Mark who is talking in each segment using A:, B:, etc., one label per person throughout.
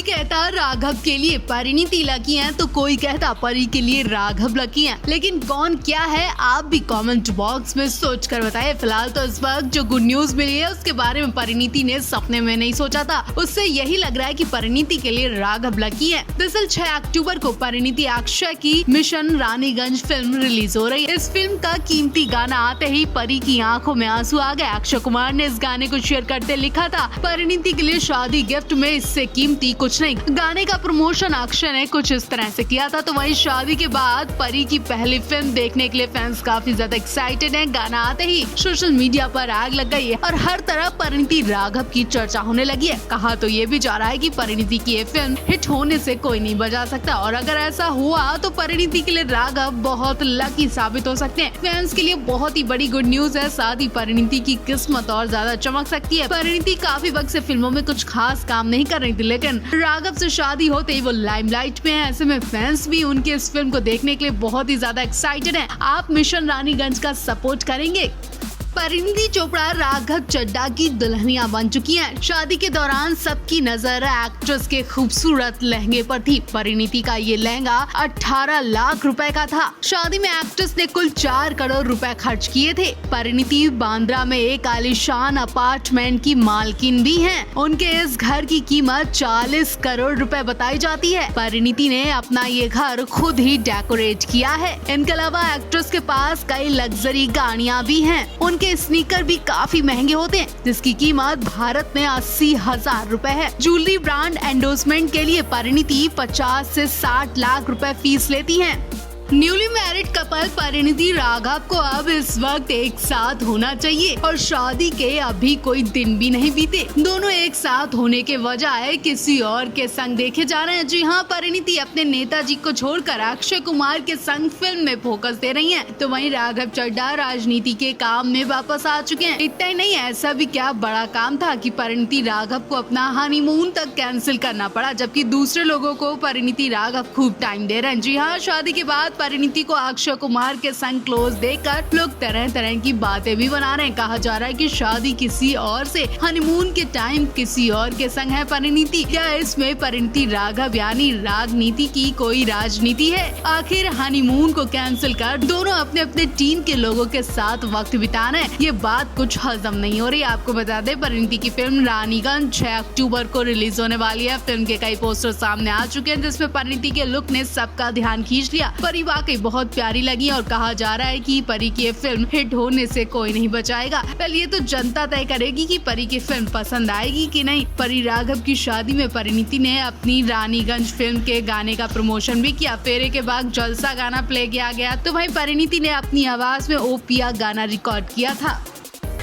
A: कहता राघव के लिए परिणीति लकी है तो कोई कहता परी के लिए राघव लकी है, लेकिन कौन क्या है आप भी कमेंट बॉक्स में सोच कर बताइए। फिलहाल तो इस वक्त जो गुड न्यूज मिली है उसके बारे में परिणीति ने सपने में नहीं सोचा था। उससे यही लग रहा है कि परिणीति के लिए राघव लकी है। दरअसल 6 अक्टूबर को परिणीति अक्षय की मिशन रानीगंज फिल्म रिलीज हो रही है। इस फिल्म का कीमती गाना आते ही परी की आंखों में आंसू आ गए। अक्षय कुमार ने इस गाने को शेयर करते लिखा था, परिणीति के लिए शादी गिफ्ट में इससे कीमती कुछ नहीं। गाने का प्रमोशन अक्षय ने कुछ इस तरह से किया था। तो वहीं शादी के बाद परी की पहली फिल्म देखने के लिए फैंस काफी ज्यादा एक्साइटेड हैं। गाना आते ही सोशल मीडिया पर आग लग गई है और हर तरफ परिणीति राघव की चर्चा होने लगी है। कहा तो ये भी जा रहा है कि परिणीति की ये फिल्म हिट होने से कोई नहीं बचा सकता और अगर ऐसा हुआ तो परिणीति के लिए राघव बहुत लकी साबित हो सकते हैं। फैंस के लिए बहुत ही बड़ी गुड न्यूज है। साथ ही परिणीति की किस्मत और ज्यादा चमक सकती है। परिणीति काफी वक्त से फिल्मों में कुछ खास काम नहीं कर रही थी, लेकिन राघव से शादी होते ही वो लाइमलाइट में है। ऐसे में फैंस भी उनके इस फिल्म को देखने के लिए बहुत ही ज्यादा एक्साइटेड हैं। आप मिशन रानीगंज का सपोर्ट करेंगे? परिणीति चोपड़ा राघव चड्ढा की दुल्हनिया बन चुकी हैं। शादी के दौरान सबकी नजर एक्ट्रेस के खूबसूरत लहंगे पर थी। परिणीति का ये लहंगा 18 लाख रुपए का था। शादी में एक्ट्रेस ने कुल 4 करोड़ रुपए खर्च किए थे। परिणीति बांद्रा में एक आलीशान अपार्टमेंट की मालकिन भी हैं। उनके इस घर की कीमत 40 करोड़ रुपए बताई जाती है। परिणीति ने अपना ये घर खुद ही डेकोरेट किया है। इनके अलावा एक्ट्रेस के पास कई लग्जरी गाड़ियाँ भी हैं। उनके स्नीकर भी काफी महंगे होते हैं, जिसकी कीमत भारत में 80,000 रुपए है। ज्वेलरी ब्रांड एंडोर्समेंट के लिए परिणीति 50 से 60 लाख रुपए फीस लेती हैं। Newly married couple Parineeti Raghav को अब इस वक्त एक साथ होना चाहिए और शादी के अभी कोई दिन भी नहीं बीते। दोनों एक साथ होने के बजाय किसी और के संग देखे जा रहे हैं। जी हाँ, परिणीति अपने नेताजी को छोड़कर अक्षय कुमार के संग फिल्म में फोकस दे रही हैं। तो वहीं राघव चड्ढा राजनीति के काम में वापस आ चुके हैं। इतना ही नहीं, ऐसा भी क्या बड़ा काम था कि परिणीति राघव को अपना हनीमून तक कैंसिल करना पड़ा, जबकि दूसरे लोगों को परिणीति राघव खूब टाइम दे रहे हैं। जी हाँ, शादी के बाद परिणीति को अक्षय कुमार के संग क्लोज देखकर लोग तरह तरह की बातें भी बना रहे हैं। कहा जा रहा है कि शादी किसी और से, हनीमून के टाइम किसी और के संग है परिणीति। क्या इसमें परिणीति राघव यानी राजनीति की कोई राजनीति है? आखिर हनीमून को कैंसिल कर दोनों अपने अपने टीम के लोगों के साथ वक्त बिताना है, ये बात कुछ हजम नहीं हो रही। आपको बता दें, परिणीति की फिल्म रानीगंज 6 अक्टूबर को रिलीज होने वाली है। फिल्म के कई पोस्टर सामने आ चुके हैं, जिसमें परिणीति के लुक ने सबका ध्यान खींच लिया। वाकई बहुत प्यारी लगी और कहा जा रहा है कि परी की फिल्म हिट होने से कोई नहीं बचाएगा। पहले ये तो जनता तय करेगी कि परी की फिल्म पसंद आएगी कि नहीं। परी राघव की शादी में परिणीति ने अपनी रानीगंज फिल्म के गाने का प्रमोशन भी किया। फेरे के बाद जलसा गाना प्ले किया गया, तो वहीं परिणीति ने अपनी आवाज में ओपिया गाना रिकॉर्ड किया था।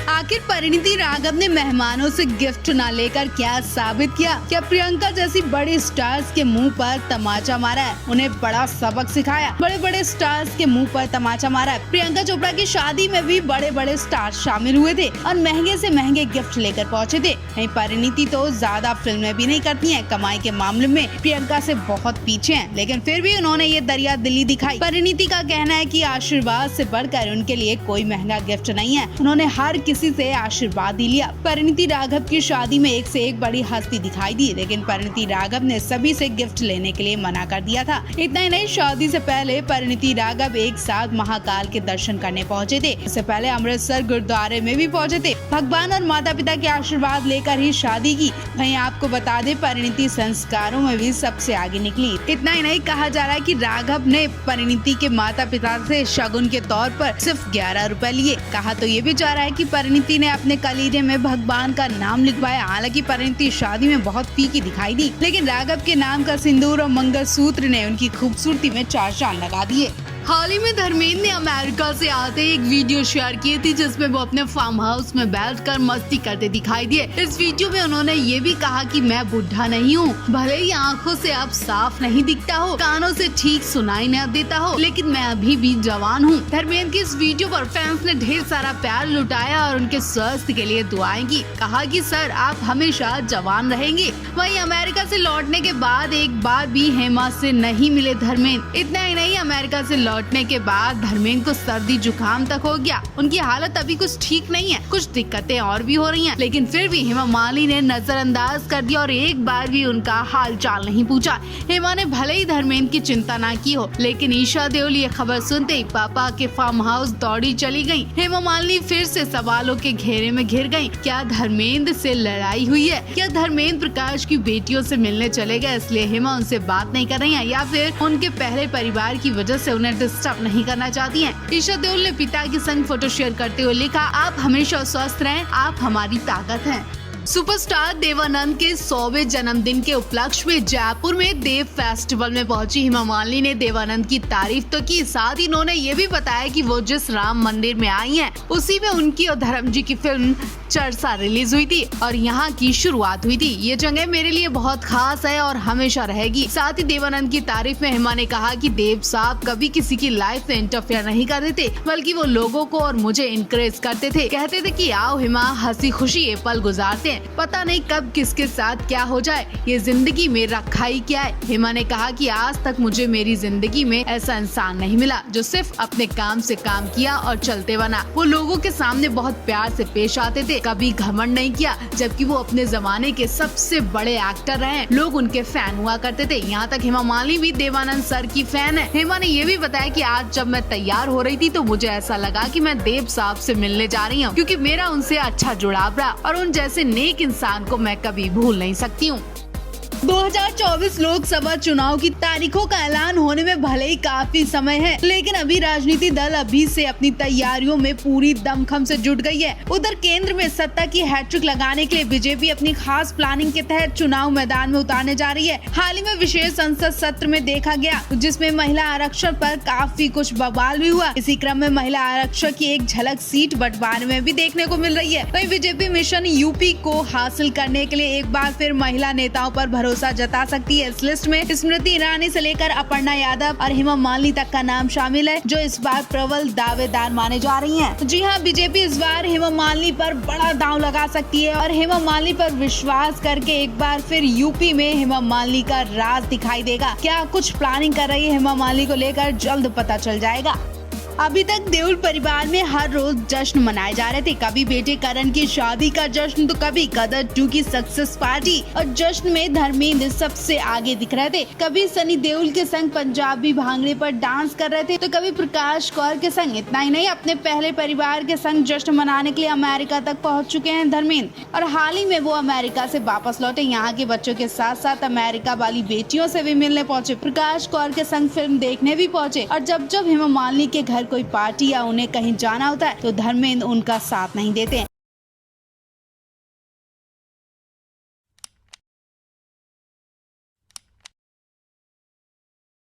A: आखिर परिणीति राघव ने मेहमानों से गिफ्ट ना लेकर क्या साबित किया? क्या प्रियंका जैसी बड़े स्टार्स के मुंह पर तमाचा मारा है? उन्हें बड़ा सबक सिखाया। बड़े बड़े स्टार्स के मुंह पर तमाचा मारा है। प्रियंका चोपड़ा की शादी में भी बड़े बड़े स्टार्स शामिल हुए थे और महंगे से महंगे गिफ्ट लेकर पहुंचे थे। नहीं, परिणीति तो ज्यादा फिल्में भी नहीं करती है। कमाई के मामले में प्रियंका से बहुत पीछे है, लेकिन फिर भी उन्होंने ये दरिया दिली दिखाई। परिणीति का कहना है कि आशीर्वाद से बढ़कर उनके लिए कोई महंगा गिफ्ट नहीं है। उन्होंने हर किसी से आशीर्वाद ही लिया। परिणीति राघव की शादी में एक से एक बड़ी हस्ती दिखाई दी, लेकिन परिणीति राघव ने सभी से गिफ्ट लेने के लिए मना कर दिया था। इतना ही नहीं, शादी से पहले परिणीति राघव एक साथ महाकाल के दर्शन करने पहुंचे थे। इससे पहले अमृतसर गुरुद्वारे में भी पहुंचे थे। भगवान और माता पिता के आशीर्वाद लेकर ही शादी की। वहीं आपको बता दें, परिणीति संस्कारों में भी सबसे आगे निकली। इतना ही नहीं, कहा जा रहा है कि राघव ने परिणीति के माता पिता से शगुन के तौर पर सिर्फ 11 रुपए लिए। कहा तो ये भी जा रहा है कि परिणीति ने अपने कलीरे में भगवान का नाम लिखवाया। हालांकि परिणीति शादी में बहुत फीकी दिखाई दी, लेकिन राघव के नाम का सिंदूर और मंगलसूत्र ने उनकी खूबसूरती में 4 चांद लगा दिए। हाल ही में धर्मेंद्र ने अमेरिका से आते एक वीडियो शेयर की थी, जिसमें वो अपने फार्म हाउस में बैठकर मस्ती करते दिखाई दिए। इस वीडियो में उन्होंने ये भी कहा कि मैं बुढ़ा नहीं हूँ, भले ही आंखों से अब साफ नहीं दिखता हो, कानों से ठीक सुनाई न देता हो, लेकिन मैं अभी भी जवान हूँ। धर्मेंद्र की इस वीडियो पर फैंस ने ढेर सारा प्यार लुटाया और उनके स्वास्थ्य के लिए दुआएं की। कहा कि सर, आप हमेशा जवान रहेंगे। वहीं अमेरिका से लौटने के बाद एक बार भी हेमा से नहीं मिले धर्मेंद्र। इतना ही नहीं, अमेरिका से लौटने के बाद धर्मेंद्र को सर्दी जुकाम तक हो गया। उनकी हालत अभी कुछ ठीक नहीं है, कुछ दिक्कतें और भी हो रही हैं, लेकिन फिर भी हेमा मालिनी ने नजरअंदाज कर दिया और एक बार भी उनका हाल चाल नहीं पूछा। हेमा ने भले ही धर्मेंद्र की चिंता ना की हो, लेकिन ईशा देओल ये खबर सुनते ही पापा के फार्म हाउस दौड़ी चली गयी। हेमा मालिनी फिर से सवालों के घेरे में घिर गयी। क्या धर्मेंद्र से लड़ाई हुई है? क्या धर्मेंद्र प्रकाश की बेटियों से मिलने चले गए इसलिए हेमा उनसे बात नहीं कर रही है, या फिर उनके पहले परिवार की वजह से उन्हें डिस्टर्ब नहीं करना चाहती हैं? ईशा देओल ने पिता के संग फोटो शेयर करते हुए लिखा, आप हमेशा स्वस्थ रहें, आप हमारी ताकत हैं। सुपरस्टार देवानंद के 100वें जन्मदिन के उपलक्ष्य में जयपुर में देव फेस्टिवल में पहुंची हेमा मालिनी ने देवानंद की तारीफ तो की, साथ ही उन्होंने ये भी बताया कि वो जिस राम मंदिर में आई हैं, उसी में उनकी और धर्म जी की फिल्म चर्चा रिलीज हुई थी और यहाँ की शुरुआत हुई थी। ये जगह मेरे लिए बहुत खास है और हमेशा रहेगी। साथ ही देवानंद की तारीफ में हेमा ने कहा कि देव साहब कभी किसी की लाइफ में इंटरफेयर नहीं करते थे, बल्कि वो लोगों को और मुझे इनकरेज करते थे। कहते थे कि आओ हेमा, हंसी खुशी ये पल गुजारते हैं, पता नहीं कब किसके साथ क्या हो जाए, ये जिंदगी में रखा ही क्या है। हेमा ने कहा कि आज तक मुझे मेरी जिंदगी में ऐसा इंसान नहीं मिला जो सिर्फ अपने काम से काम किया और चलते बना। वो लोगों के सामने बहुत प्यार से पेश आते थे, कभी घमंड नहीं किया, जबकि वो अपने जमाने के सबसे बड़े एक्टर रहे। लोग उनके फैन हुआ करते थे। यहाँ तक हेमा मालिनी भी देवानंद सर की फैन है। हेमा ने ये भी बताया कि आज जब मैं तैयार हो रही थी तो मुझे ऐसा लगा कि मैं देव साहब से मिलने जा रही हूँ, क्योंकि मेरा उनसे अच्छा जुड़ाव रहा और उन जैसे नेक इंसान को मैं कभी भूल नहीं सकती हूँ। 2024 लोकसभा चुनाव की तारीखों का ऐलान होने में भले ही काफी समय है, लेकिन अभी राजनीति दल अभी से अपनी तैयारियों में पूरी दमखम से जुट गई है। उधर केंद्र में सत्ता की हैट्रिक लगाने के लिए बीजेपी अपनी खास प्लानिंग के तहत चुनाव मैदान में उतारने जा रही है। हाल ही में विशेष संसद सत्र में देखा गया, जिसमें महिला आरक्षण पर काफी कुछ बवाल भी हुआ। इसी क्रम में महिला आरक्षण की एक झलक सीट बंटवारे में भी देखने को मिल रही है। वहीं बीजेपी मिशन यूपी को हासिल करने के लिए एक बार फिर महिला नेताओं पर भरोसा जता सकती है। इस लिस्ट में स्मृति ईरानी से लेकर अपर्णा यादव और हेमा मालिनी तक का नाम शामिल है, जो इस बार प्रबल दावेदार माने जा रही हैं। जी हां, बीजेपी इस बार हेमा मालिनी पर बड़ा दांव लगा सकती है और हेमा मालिनी पर विश्वास करके एक बार फिर यूपी में हेमा मालिनी का राज दिखाई देगा। क्या कुछ प्लानिंग कर रही है हेमा मालिनी को लेकर, जल्द पता चल जाएगा। अभी तक देओल परिवार में हर रोज जश्न मनाए जा रहे थे। कभी बेटे करण की शादी का जश्न, तो कभी कदर 2 की सक्सेस पार्टी, और जश्न में धर्मेंद्र सबसे आगे दिख रहे थे। कभी सनी देओल के संग पंजाबी भांगड़े पर डांस कर रहे थे, तो कभी प्रकाश कौर के संग। इतना ही नहीं, अपने पहले परिवार के संग जश्न मनाने के लिए अमेरिका तक पहुँच चुके हैं धर्मेंद्र, और हाल ही में वो अमेरिका से वापस लौटे। यहाँ के बच्चों के साथ साथ अमेरिका वाली बेटियों से भी मिलने पहुँचे। प्रकाश कौर के संग फिल्म देखने भी पहुँचे, और जब हेमा मालिनी के घर कोई पार्टी या उन्हें कहीं जाना होता है तो धर्मेंद्र उनका साथ नहीं देते।